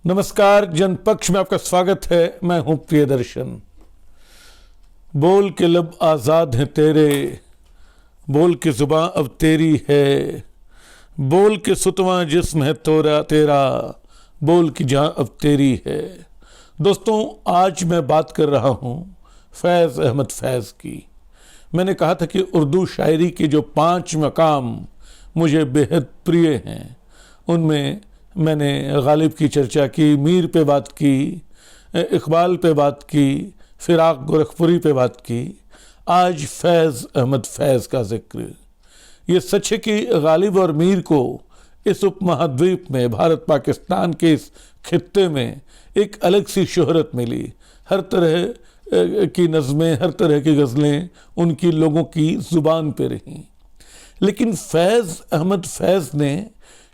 नमस्कार, जनपक्ष में आपका स्वागत है। मैं हूं प्रियदर्शन। बोल के लब आज़ाद हैं तेरे, बोल के जुबां अब तेरी है, बोल के सुतवां जिस्म है तोरा तेरा, बोल की जान अब तेरी है। दोस्तों, आज मैं बात कर रहा हूं फैज़ अहमद फैज़ की। मैंने कहा था कि उर्दू शायरी के जो 5 मकाम मुझे बेहद प्रिय हैं, उनमें मैंने गालिब की चर्चा की, मीर पे बात की, इकबाल पे बात की, फिराक गोरखपुरी पे बात की। आज फैज़ अहमद फैज़ का जिक्र। ये सच है कि गालिब और मीर को इस उपमहाद्वीप में, भारत पाकिस्तान के इस खित्ते में एक अलग सी शोहरत मिली। हर तरह की नज़में, हर तरह की गज़लें उनकी लोगों की ज़ुबान पे रहीं। लेकिन फैज़ अहमद फैज़ ने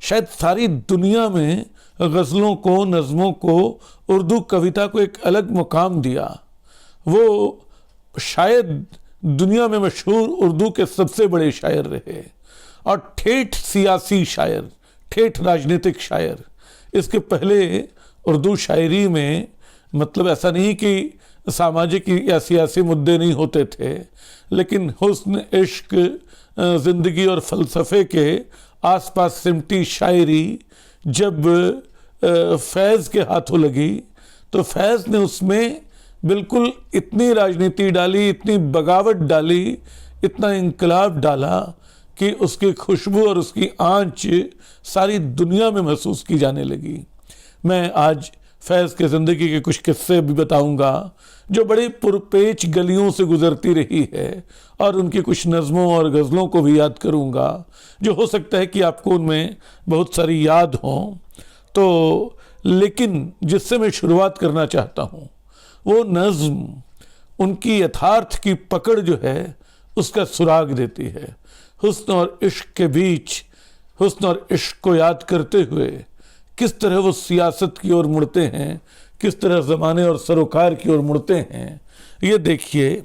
शायद सारी दुनिया में गज़लों को, नज़मों को, उर्दू कविता को एक अलग मुकाम दिया। वो शायद दुनिया में मशहूर उर्दू के सबसे बड़े शायर रहे और ठेठ सियासी शायर, ठेठ राजनीतिक शायर। इसके पहले उर्दू शायरी में मतलब ऐसा नहीं कि सामाजिक या सियासी मुद्दे नहीं होते थे, लेकिन हुस्न, इश्क, ज़िंदगी और फ़लसफ़े के आसपास सिमटी शायरी जब फैज़ के हाथों लगी तो फैज़ ने उसमें बिल्कुल इतनी राजनीति डाली, इतनी बगावत डाली, इतना इनकलाब डाला कि उसकी खुशबू और उसकी आंच सारी दुनिया में महसूस की जाने लगी। मैं आज फैज़ के ज़िंदगी के कुछ किस्से भी बताऊंगा जो बड़ी पुरपेच गलियों से गुजरती रही है, और उनकी कुछ नज़मों और गज़लों को भी याद करूंगा जो हो सकता है कि आपको उनमें बहुत सारी याद हों। तो लेकिन जिससे मैं शुरुआत करना चाहता हूँ वो नज़्म उनकी यथार्थ की पकड़ जो है उसका सुराग देती है। हुस्न और इश्क के बीच, हुस्न और इश्क को याद करते हुए किस तरह वो सियासत की ओर मुड़ते हैं, किस तरह ज़माने और सरोकार की ओर मुड़ते हैं। ये देखिए,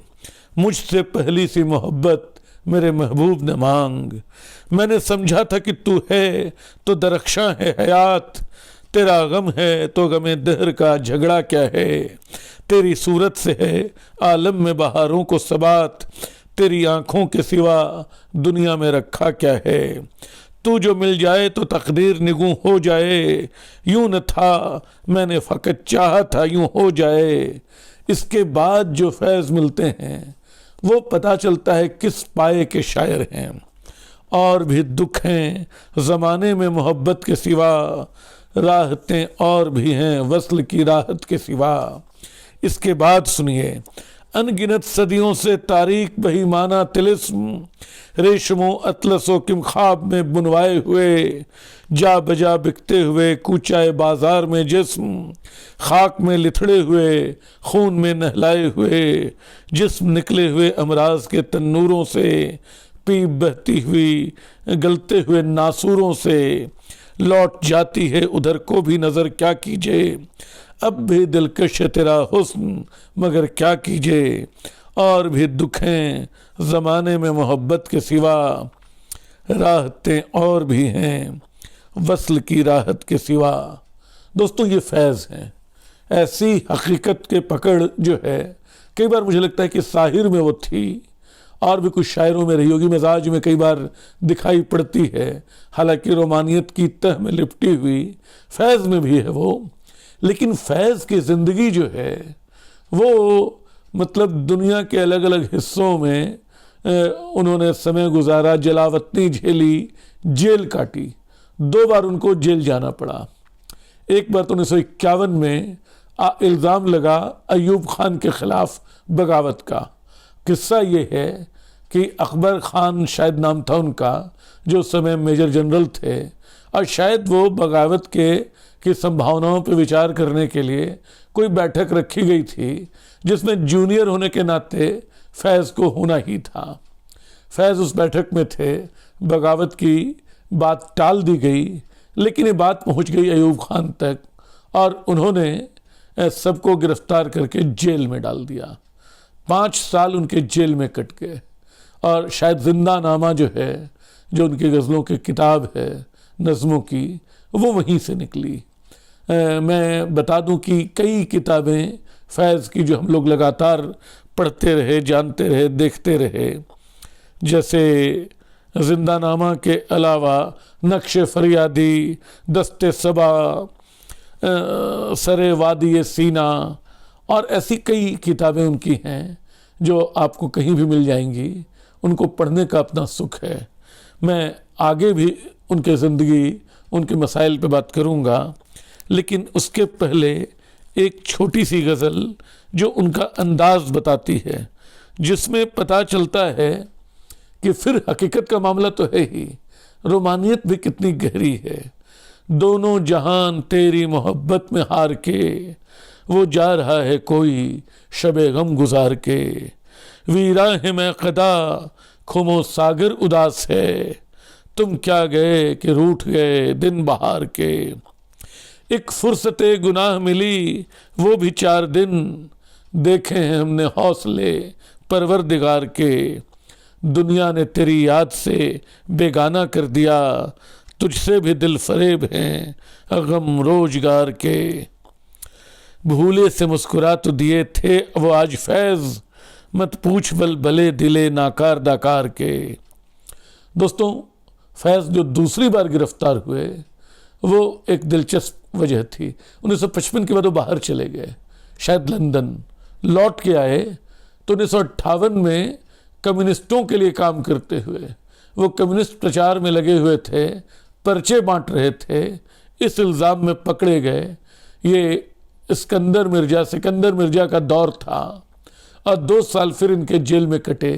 मुझसे पहली सी मोहब्बत मेरे महबूब ने मांग, मैंने समझा था कि तू है तो दरख्शां है हयात, तेरा गम है तो गमे दहर का झगड़ा क्या है, तेरी सूरत से है आलम में बहारों को सबात, तेरी आँखों के सिवा दुनिया में रखा क्या है, तू जो मिल जाए तो तकदीर निगूं हो जाए, यूं न था मैंने फ़कत चाहा था यूं हो जाए। इसके बाद जो फैज़ मिलते हैं वो पता चलता है किस पाए के शायर हैं। और भी दुख हैं ज़माने में मोहब्बत के सिवा, राहतें और भी हैं वस्ल की राहत के सिवा। इसके बाद सुनिए, अनगिनत सदियों से तारीख बहीमाना तिलिस्म, रेशमो अतलसो किम ख्वाब में बुनवाए हुए, जा बजा बिकते हुए कूचाए बाजार में जिस्म, खाक में लिथड़े हुए खून में नहलाए हुए, जिस्म निकले हुए अमराज के तन्नूरों से, पीप बहती हुई गलते हुए नासूरों से, लौट जाती है उधर को भी नज़र क्या कीजिए, अब भी दिलकश है तेरा हुस्न मगर क्या कीजिए, और भी दुख हैं ज़माने में मोहब्बत के सिवा, राहतें और भी हैं वस्ल की राहत के सिवा। दोस्तों, ये फैज़ हैं। ऐसी हकीकत के पकड़ जो है, कई बार मुझे लगता है कि साहिर में वो थी और भी कुछ शायरों में रही होगी, मिजाज में कई बार दिखाई पड़ती है, हालांकि रोमानियत की तह में लिपटी हुई फैज़ में भी है वो। लेकिन फैज़ की ज़िंदगी जो है वो मतलब दुनिया के अलग अलग हिस्सों में उन्होंने समय गुजारा, जलावतनी झेली, जेल काटी। 2 बार उनको जेल जाना पड़ा। एक बार तो 1951 में इल्ज़ाम लगा अयूब खान के ख़िलाफ़ बगावत का। किस्सा ये है कि अकबर खान शायद नाम था उनका, जो उस समय मेजर जनरल थे, और शायद वो बगावत की संभावनाओं पर विचार करने के लिए कोई बैठक रखी गई थी जिसमें जूनियर होने के नाते फैज़ को होना ही था। फैज़ उस बैठक में थे, बगावत की बात टाल दी गई, लेकिन ये बात पहुंच गई अयूब खान तक और उन्होंने सबको गिरफ्तार करके जेल में डाल दिया। 5 साल उनके जेल में कट गए। और शायद जिंदानामा जो है, जो उनकी गज़लों की किताब है नज़मों की, वो वहीं से निकली। मैं बता दूं कि कई किताबें फैज़ की जो हम लोग लगातार पढ़ते रहे, जानते रहे, देखते रहे, जैसे जिंदानामा के अलावा नक्श फरियादी, दस्ते सबा, सरे वादी सीना और ऐसी कई किताबें उनकी हैं जो आपको कहीं भी मिल जाएंगी। उनको पढ़ने का अपना सुख है। मैं आगे भी उनके ज़िंदगी, उनके मसाइल पे बात करूँगा, लेकिन उसके पहले एक छोटी सी गज़ल जो उनका अंदाज़ बताती है, जिसमें पता चलता है कि फिर हकीकत का मामला तो है ही, रोमानियत भी कितनी गहरी है। दोनों जहान तेरी मोहब्बत में हार के, वो जा रहा है कोई शबे गम गुजार के। वीरा है मैं कदा खुमो सागर उदास है, तुम क्या गए कि रूठ गए दिन बहार के। एक फुर्सते गुनाह मिली वो भी 4 दिन, देखे हैं हमने हौसले परवरदिगार के। दुनिया ने तेरी याद से बेगाना कर दिया, तुझसे भी दिल फरेब हैं गम रोजगार के। भूले से मुस्कुरा तो दिए थे वो आज फैज़, मत पूछ बल भले दिले नाकार दाकार के। दोस्तों, फैज़ जो दूसरी बार गिरफ्तार हुए वो एक दिलचस्प वजह थी। 1955 के बाद वो बाहर चले गए, शायद लंदन। लौट के आए तो 1958 में कम्युनिस्टों के लिए काम करते हुए वो कम्युनिस्ट प्रचार में लगे हुए थे, पर्चे बांट रहे थे, इस इल्ज़ाम में पकड़े गए। ये सिकंदर मिर्जा का दौर था और 2 साल फिर इनके जेल में कटे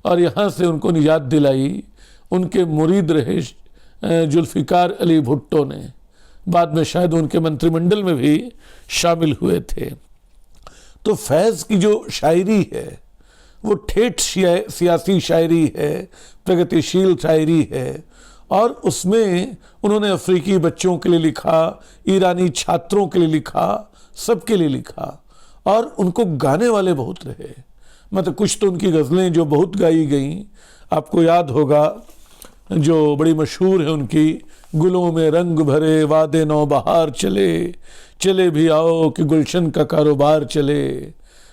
और यहाँ से उनको निजात दिलाई उनके मुरीद रहे जुल्फ़िकार अली भुट्टो ने। बाद में शायद उनके मंत्रिमंडल में भी शामिल हुए थे। तो फैज़ की जो शायरी है वो ठेठ सियासी शायरी है, प्रगतिशील शायरी है, और उसमें उन्होंने अफ्रीकी बच्चों के लिए लिखा, ईरानी छात्रों के लिए लिखा, सबके लिए लिखा, और उनको गाने वाले बहुत रहे। मतलब कुछ तो उनकी गज़लें जो बहुत गाई गईं, आपको याद होगा जो बड़ी मशहूर है उनकी, गुलों में रंग भरे वादे नौ बहार चले, चले भी आओ कि गुलशन का कारोबार चले,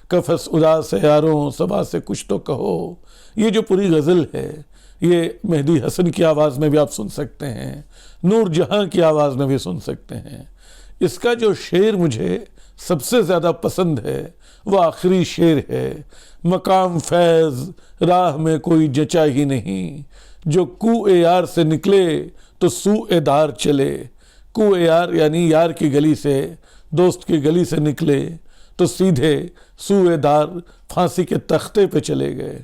कफस उदास है यारों सबा से कुछ तो कहो। ये जो पूरी गज़ल है ये मेहदी हसन की आवाज़ में भी आप सुन सकते हैं, नूर जहां की आवाज़ में भी सुन सकते हैं। इसका जो शेर मुझे सबसे ज़्यादा पसंद है वो आखिरी शेर है, मकाम फैज़ राह में कोई जचा ही नहीं, जो कुए यार से निकले तो सूए दार चले। कुए यार यानी यार की गली से, दोस्त की गली से निकले तो सीधे सूएदार फांसी के तख्ते पे चले गए।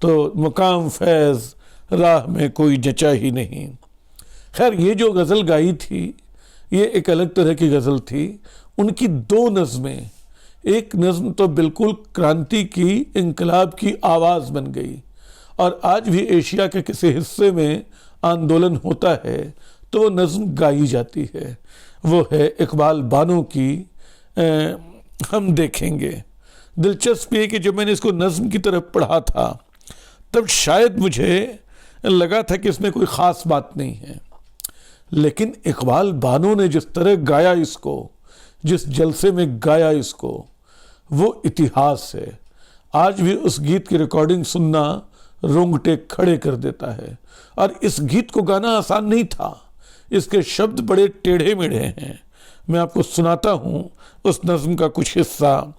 तो मकाम फैज़ राह में कोई जचा ही नहीं। खैर, ये जो गज़ल गाई थी ये एक अलग तरह की गज़ल थी। उनकी 2 नज़में, एक नज़म तो बिल्कुल क्रांति की, इंकलाब की आवाज़ बन गई, और आज भी एशिया के किसी हिस्से में आंदोलन होता है तो वो नज़म गाई जाती है। वो है इकबाल बानो की हम देखेंगे। दिलचस्प ये कि जब मैंने इसको नज़म की तरफ पढ़ा था तब शायद मुझे लगा था कि इसमें कोई ख़ास बात नहीं है, लेकिन इकबाल बानो ने जिस तरह गाया इसको, जिस जलसे में गाया इसको, वो इतिहास है। आज भी उस गीत की रिकॉर्डिंग सुनना रोंगटे खड़े कर देता है। और इस गीत को गाना आसान नहीं था, इसके शब्द बड़े टेढ़े मेढ़े हैं। मैं आपको सुनाता हूँ उस नज़्म का कुछ हिस्सा।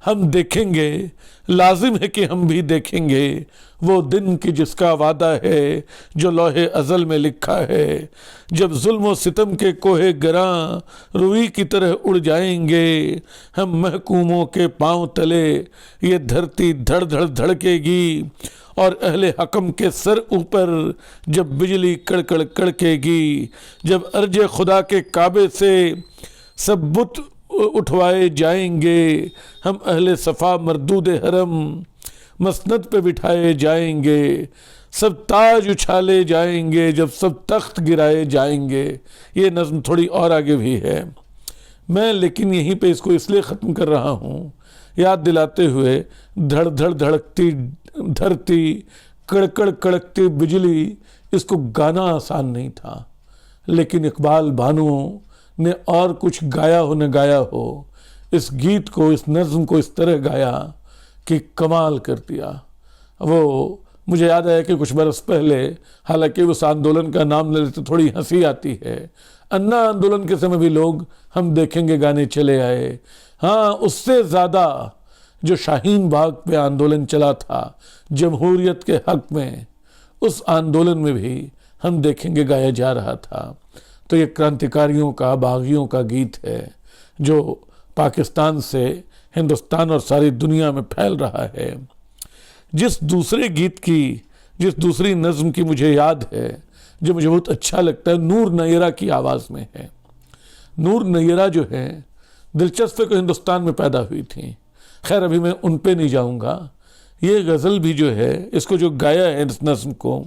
हम देखेंगे, लाजिम है कि हम भी देखेंगे, वो दिन की जिसका वादा है जो लौहे अज़ल में लिखा है, जब जुल्म व सितम के कोहे गरां रुई की तरह उड़ जाएंगे, हम महकूमों के पांव तले ये धरती धड़ धड़ धड़केगी, और अहले हकम के सर ऊपर जब बिजली कड़कड़ कड़केगी, जब अर्ज खुदा के काबे से सब बुत उठवाए जाएंगे, हम अहले सफ़ा मरदूद हरम मसनद पे बिठाए जाएंगे, सब ताज उछाले जाएंगे, जब सब तख्त गिराए जाएंगे। ये नज़्म थोड़ी और आगे भी है, मैं लेकिन यहीं पे इसको इसलिए ख़त्म कर रहा हूँ याद दिलाते हुए, धड़ धड़ धड़कती धरती, कड़कड़ कड़कती बिजली, इसको गाना आसान नहीं था, लेकिन इकबाल बानो ने और कुछ गाया हो न गाया हो, इस गीत को, इस नज़्म को इस तरह गाया कि कमाल कर दिया। वो मुझे याद आया कि कुछ बरस पहले, हालांकि उस आंदोलन का नाम ले लेते थोड़ी हंसी आती है, अन्ना आंदोलन के समय भी लोग हम देखेंगे गाने चले आए। हाँ, उससे ज़्यादा जो शाहीन बाग पे आंदोलन चला था जमहूरियत के हक में, उस आंदोलन में भी हम देखेंगे गाया जा रहा था। तो ये क्रांतिकारियों का, बागियों का गीत है जो पाकिस्तान से हिंदुस्तान और सारी दुनिया में फैल रहा है। जिस दूसरे गीत की, जिस दूसरी नज़्म की मुझे याद है, जो मुझे बहुत अच्छा लगता है, नूर नैयरा की आवाज़ में है। नूर नैयरा जो है दिलचस्प को हिंदुस्तान में पैदा हुई थी, खैर अभी मैं उन पे नहीं जाऊंगा। ये गज़ल भी जो है, इसको जो गाया है इस नज़्म को,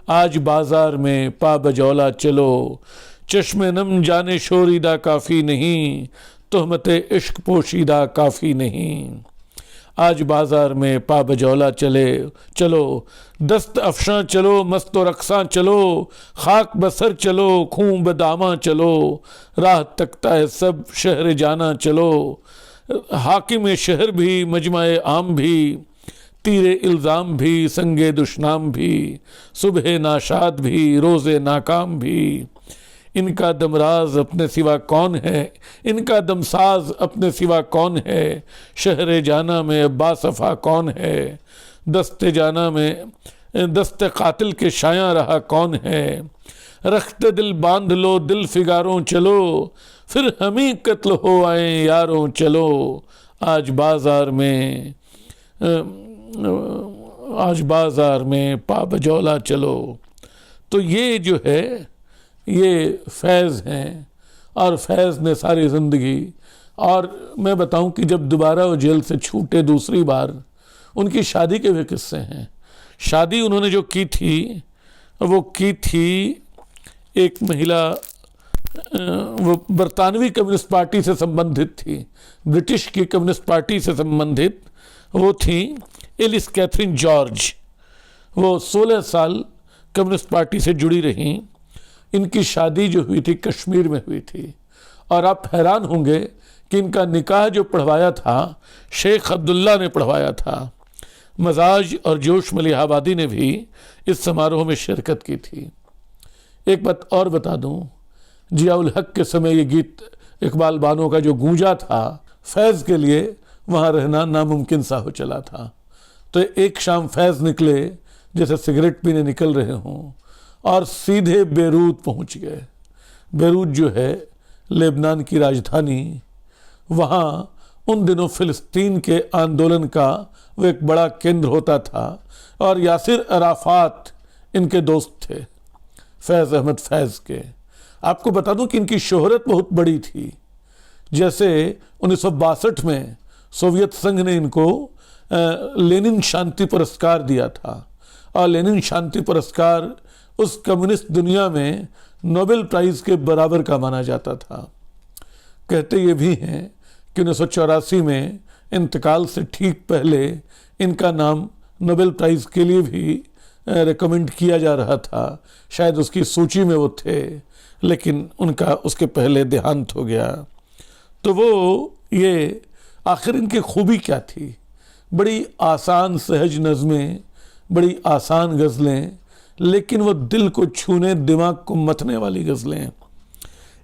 आज बाज़ार में पा बजौला चलो, चश्मे नम जाने शोरीदा काफ़ी नहीं, तोहमते इश्क पोशीदा काफ़ी नहीं। आज बाज़ार में पा बजौला चलो, दस्त अफशां चलो, मस्त रक्सां चलो, खाक बसर चलो, खूं बदामा चलो, राह तकता है सब शहर जाना चलो, हाकिम शहर भी, मजमाए आम भी, तीरे इल्ज़ाम भी, संगे दुश्नाम भी, सुबह नाशाद भी, रोज़े नाकाम भी, इनका दमराज अपने सिवा कौन है, इनका दमसाज अपने सिवा कौन है, शहर जाना में बासफ़ा कौन है, दस्ते जाना में दस्ते कातिल के शाया रहा कौन है, रखते दिल बांध लो दिल फिगारों चलो, फिर हम ही कत्ल हो आए यारों चलो, आज बाज़ार में पा बजौला चलो। तो ये जो है, ये फैज़ हैं, और फैज़ ने सारी ज़िंदगी, और मैं बताऊं कि जब दोबारा वो जेल से छूटे दूसरी बार, उनकी शादी के भी किस्से हैं। शादी उन्होंने जो की थी, वो की थी एक महिला, वो बरतानवी कम्युनिस्ट पार्टी से संबंधित थी, ब्रिटिश की कम्युनिस्ट पार्टी से संबंधित वो थी एलिस कैथरीन जॉर्ज। वो 16 साल कम्युनिस्ट पार्टी से जुड़ी रहीं। इनकी शादी जो हुई थी कश्मीर में हुई थी, और आप हैरान होंगे कि इनका निकाह जो पढ़वाया था शेख अब्दुल्ला ने पढ़वाया था। मजाज और जोश मलिहाबादी ने भी इस समारोह में शिरकत की थी। एक बात और बता दूं, जियाउल हक के समय ये गीत इकबाल बानो का जो गूंजा था, फैज़ के लिए वहाँ रहना नामुमकिन सा हो चला था। तो एक शाम फैज़ निकले जैसे सिगरेट पीने निकल रहे हों, और सीधे बेरूत पहुंच गए। बेरूत जो है लेबनान की राजधानी, वहाँ उन दिनों फ़िलिस्तीन के आंदोलन का वो एक बड़ा केंद्र होता था, और यासिर अराफात इनके दोस्त थे, फैज़ अहमद फैज़ के। आपको बता दूं कि इनकी शोहरत बहुत बड़ी थी। जैसे 1962 में सोवियत संघ ने इनको लेनिन शांति पुरस्कार दिया था, और लेनिन शांति पुरस्कार उस कम्युनिस्ट दुनिया में नोबेल प्राइज़ के बराबर का माना जाता था। कहते ये भी हैं कि 1984 में इंतकाल से ठीक पहले इनका नाम नोबेल प्राइज़ के लिए भी रिकमेंड किया जा रहा था, शायद उसकी सूची में वो थे, लेकिन उनका उसके पहले देहांत हो गया। तो वो ये आखिर इनकी खूबी क्या थी? बड़ी आसान सहज नज़में, बड़ी आसान गज़लें, लेकिन वो दिल को छूने, दिमाग को मथने वाली गज़लें।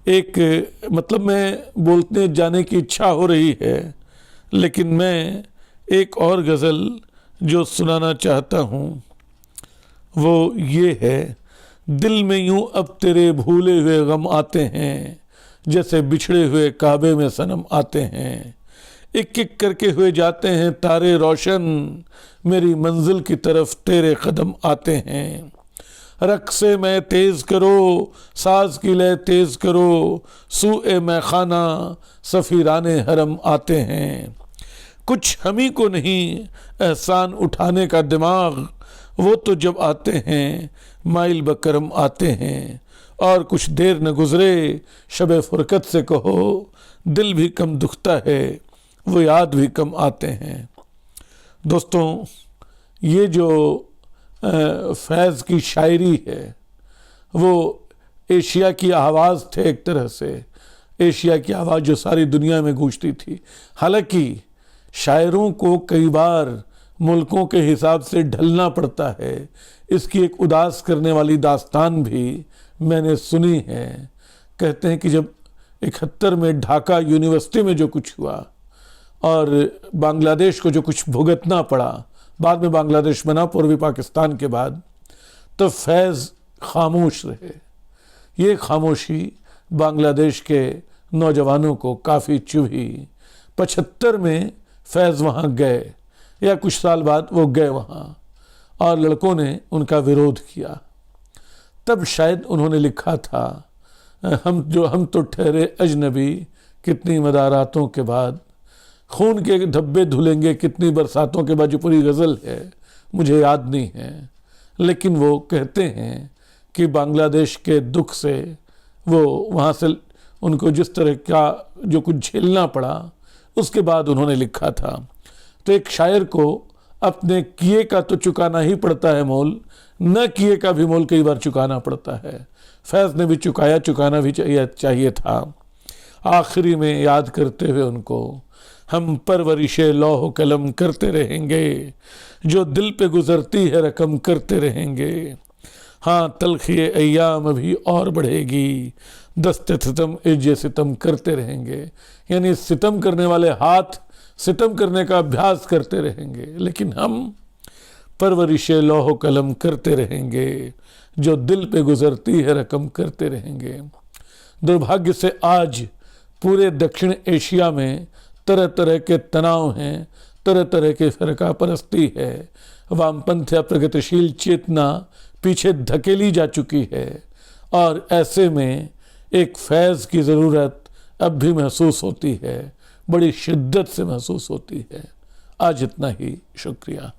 एक मतलब मैं बोलते जाने की इच्छा हो रही है, लेकिन मैं एक और गज़ल जो सुनाना चाहता हूँ वो ये है, दिल में यूं अब तेरे भूले हुए गम आते हैं, जैसे बिछड़े हुए काबे में सनम आते हैं, एक एक करके हुए जाते हैं तारे रोशन, मेरी मंजिल की तरफ तेरे कदम आते हैं। रक़्से मैं तेज़ करो, साज की लय तेज़ करो, सूए मैं खाना सफ़ीराने हरम आते हैं। कुछ हमी को नहीं एहसान उठाने का दिमाग, वो तो जब आते हैं माइल बकरम आते हैं। और कुछ देर न गुज़रे शब फ़ुरक़त से कहो, दिल भी कम दुखता है वो याद भी कम आते हैं। दोस्तों, ये जो फैज़ की शायरी है वो एशिया की आवाज़ थे एक तरह से। एशिया की आवाज़ जो सारी दुनिया में गूंजती थी। हालांकि शायरों को कई बार मुल्कों के हिसाब से ढलना पड़ता है, इसकी एक उदास करने वाली दास्तान भी मैंने सुनी है। कहते हैं कि जब 71 में ढाका यूनिवर्सिटी में जो कुछ हुआ और बांग्लादेश को जो कुछ भुगतना पड़ा, बाद में बांग्लादेश बना पूर्वी पाकिस्तान के बाद, तो फैज़ खामोश रहे। ये खामोशी बांग्लादेश के नौजवानों को काफ़ी चुभी। 75 में फैज़ वहाँ गए या कुछ साल बाद वो गए वहाँ और लड़कों ने उनका विरोध किया। तब शायद उन्होंने लिखा था, हम तो ठहरे अजनबी कितनी मदारातों के बाद, खून के धब्बे धुलेंगे कितनी बरसातों के बाद, जो पूरी गज़ल है मुझे याद नहीं है। लेकिन वो कहते हैं कि बांग्लादेश के दुख से वो वहाँ से उनको जिस तरह का जो कुछ झेलना पड़ा, उसके बाद उन्होंने लिखा था। तो एक शायर को अपने किए का तो चुकाना ही पड़ता है मोल, न किए का भी मोल कई बार चुकाना पड़ता है। फैज़ ने भी चुकाना भी चाहिए था। आखिरी में याद करते हुए उनको, हम परवरिशे लौह कलम करते रहेंगे, जो दिल पे गुजरती है रकम करते रहेंगे। हाँ, तलखिए अय्याम भी और बढ़ेगी, दस्ते सितम इज्जे सितम करते रहेंगे। यानी सितम करने वाले हाथ सितम करने का अभ्यास करते रहेंगे, लेकिन हम परवरिशे लौह कलम करते रहेंगे, जो दिल पे गुजरती है रकम करते रहेंगे। दुर्भाग्य से आज पूरे दक्षिण एशिया में तरह तरह के तनाव हैं, तरह तरह की फ़िरका परस्ती है, वामपंथ या प्रगतिशील चेतना पीछे धकेली जा चुकी है और ऐसे में एक फैज़ की ज़रूरत अब भी महसूस होती है, बड़ी शिद्दत से महसूस होती है। आज इतना ही, शुक्रिया।